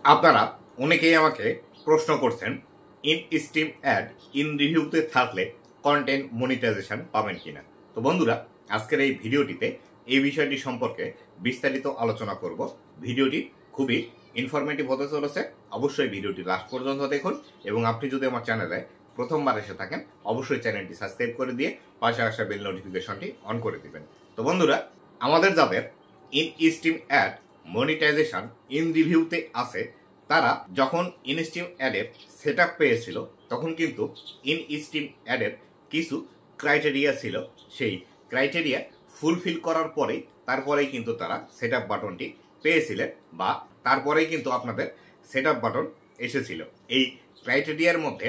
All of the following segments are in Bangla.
আপনারা অনেকেই আমাকে প্রশ্ন করছেন ইন স্ট্রিম অ্যাড ইন রিভিউতে থাকলে কন্টেন্ট মনিটাইজেশন পাবেন কিনা। তো বন্ধুরা, আজকের এই ভিডিওটিতে এই বিষয়টি সম্পর্কে বিস্তারিত আলোচনা করব। ভিডিওটি খুবই ইনফরমেটিভ হতে চলেছে। অবশ্যই ভিডিওটি লাস্ট পর্যন্ত দেখুন এবং আপনি যদি আমার চ্যানেলে প্রথমবার এসে থাকেন অবশ্যই চ্যানেলটি সাবস্ক্রাইব করে দিয়ে পাশে আসা বেল নোটিফিকেশনটি অন করে দিবেন। তো বন্ধুরা, আমাদের যাদের in stream ad monetization in রিভিউতে আছে তারা যখন ইন স্ট্রিম অ্যাডের সেট আপ পেয়েছিল তখন কিন্তু ইন স্ট্রিম অ্যাডের কিছু ক্রাইটেরিয়া ছিল। সেই ক্রাইটেরিয়া ফুলফিল করার পরেই তারপরেই কিন্তু তারা সেট আপ বাটনটি পেয়েছিলেন বা তারপরেই কিন্তু আপনাদের সেট আপ বাটন এসেছিল। এই ক্রাইটেরিয়ার মধ্যে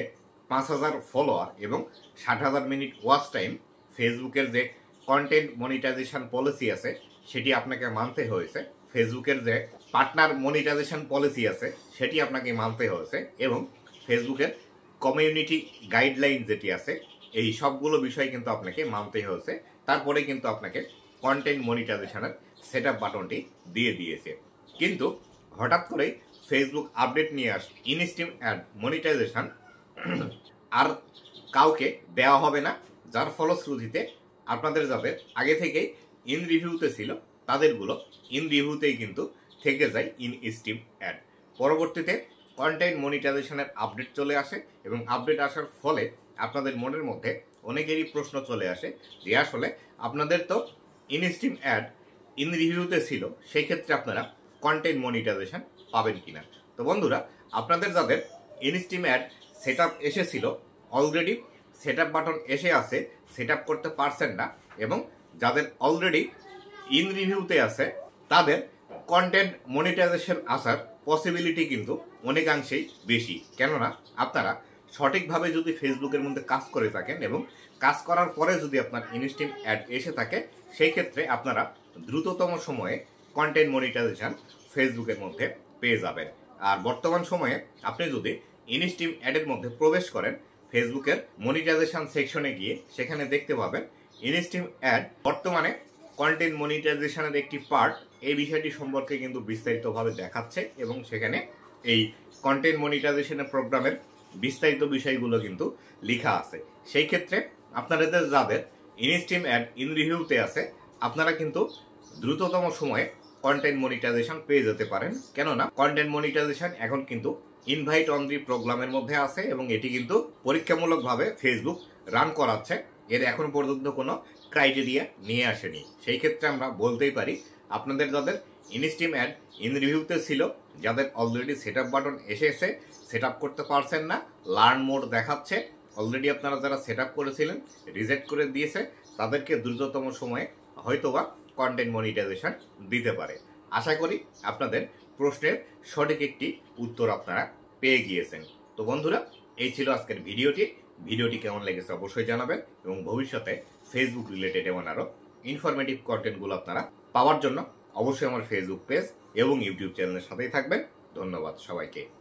5,000 ফলোয়ার এবং 60,000 মিনিট ওয়াচ টাইম, ফেসবুকের যে কন্টেন্ট মনিটাইজেশন পলিসি আছে সেটি আপনাকে মানতে হয়েছে, ফেসবুকের যে পার্টনার মনিটাইজেশন পলিসি আছে সেটি আপনাকে মানতে হয়েছে এবং ফেসবুকের কমিউনিটি গাইডলাইন যেটি আছে এই সবগুলো বিষয় কিন্তু আপনাকে মানতে হয়েছে। তারপরে কিন্তু আপনাকে কন্টেন্ট মনিটাইজেশনের সেট আপ বাটনটি দিয়ে দিয়েছে। কিন্তু হঠাৎ করেই ফেসবুক আপডেট নিয়ে আস ইন স্ট্রিম অ্যাড মনিটাইজেশন আর কাউকে দেওয়া হবে না, যার ফলশ্রুতিতে আপনাদের যাদের আগে থেকেই ইন রিভিউতে ছিল তাদেরগুলো ইন রিভিউতেই কিন্তু থেকে যায় ইন স্ট্রিম অ্যাড। পরবর্তীতে কন্টেন্ট মনিটাইজেশনের আপডেট চলে আসে এবং আপডেট আসার ফলে আপনাদের মনের মধ্যে অনেকেরই প্রশ্ন চলে আসে যে আসলে আপনাদের তো ইন স্ট্রিম অ্যাড ইন রিভিউতে ছিল, সেই ক্ষেত্রে আপনারা কন্টেন্ট মনিটাইজেশন পাবেন কিনা। তো বন্ধুরা, আপনাদের যাদের in stream ad set up এসেছিল, অলরেডি সেট আপ বাটন এসে আছে, সেট আপ করতে পারছেন না এবং যাদের অলরেডি ইন রিভিউতে আছে তাদের কন্টেন্ট মনিটাইজেশন আসার পসিবিলিটি কিন্তু অনেকাংশেই বেশি। কেননা আপনারা সঠিকভাবে যদি ফেসবুকের মধ্যে কাজ করে থাকেন এবং কাজ করার পরে যদি আপনার ইন স্ট্রিম অ্যাড এসে থাকে সেই ক্ষেত্রে আপনারা দ্রুততম সময়ে কন্টেন্ট মনিটাইজেশন ফেসবুকের মধ্যে পেয়ে যাবেন। আর বর্তমান সময়ে আপনি যদি ইন স্ট্রিম অ্যাডের মধ্যে প্রবেশ করেন ফেসবুকের মনিটাইজেশন সেকশনে গিয়ে সেখানে দেখতে পাবেন ইন স্ট্রিম অ্যাড বর্তমানে কন্টেন্ট মনিটাইজেশনের একটি পার্ট, এই বিষয়টি সম্পর্কে কিন্তু বিস্তারিতভাবে দেখাচ্ছে এবং সেখানে এই কন্টেন্ট মনিটাইজেশনের প্রোগ্রামের বিস্তারিত বিষয়গুলো কিন্তু লেখা আছে। সেই ক্ষেত্রে আপনাদের যাদের ইন স্ট্রিম অ্যাড ইন রিভিউতে আছে আপনারা কিন্তু দ্রুততম সময়ে কন্টেন্ট মনিটাইজেশন পেয়ে যেতে পারেন। কেননা কন্টেন্ট মনিটাইজেশন এখন কিন্তু ইনভাইট অন দি প্রোগ্রামের মধ্যে আছে এবং এটি কিন্তু পরীক্ষামূলকভাবে ফেসবুক রান করাচ্ছে। এর এখন পর্যন্ত কোনো ক্রাইটেরিয়া নিয়ে আসেনি। সেই ক্ষেত্রে আমরা বলতেই পারি আপনাদের যাদের ইন স্ট্রিম অ্যাড ইন রিভিউতে ছিল, যাদের অলরেডি সেট আপ বাটন এসেছে, সেট আপ করতে পারছেন না, লার্ন মোড দেখাচ্ছে, অলরেডি আপনারা যারা সেট আপ করেছিলেন রিজেক্ট করে দিয়েছে, তাদেরকে দ্রুততম সময়ে হয়তোবা কন্টেন্ট মনিটাইজেশন দিতে পারে। আশা করি আপনাদের প্রশ্নের সঠিক একটি উত্তর আপনারা পেয়ে গিয়েছেন। তো বন্ধুরা, এই ছিল আজকের ভিডিওটি কেমন লেগেছে অবশ্যই জানাবেন এবং ভবিষ্যতে ফেসবুক রিলেটেড এমন আরও ইনফরমেটিভ কন্টেন্টগুলো আপনারা পাওয়ার জন্য অবশ্যই আমার ফেসবুক পেজ এবং ইউটিউব চ্যানেলের সাথেই থাকবেন। ধন্যবাদ সবাইকে।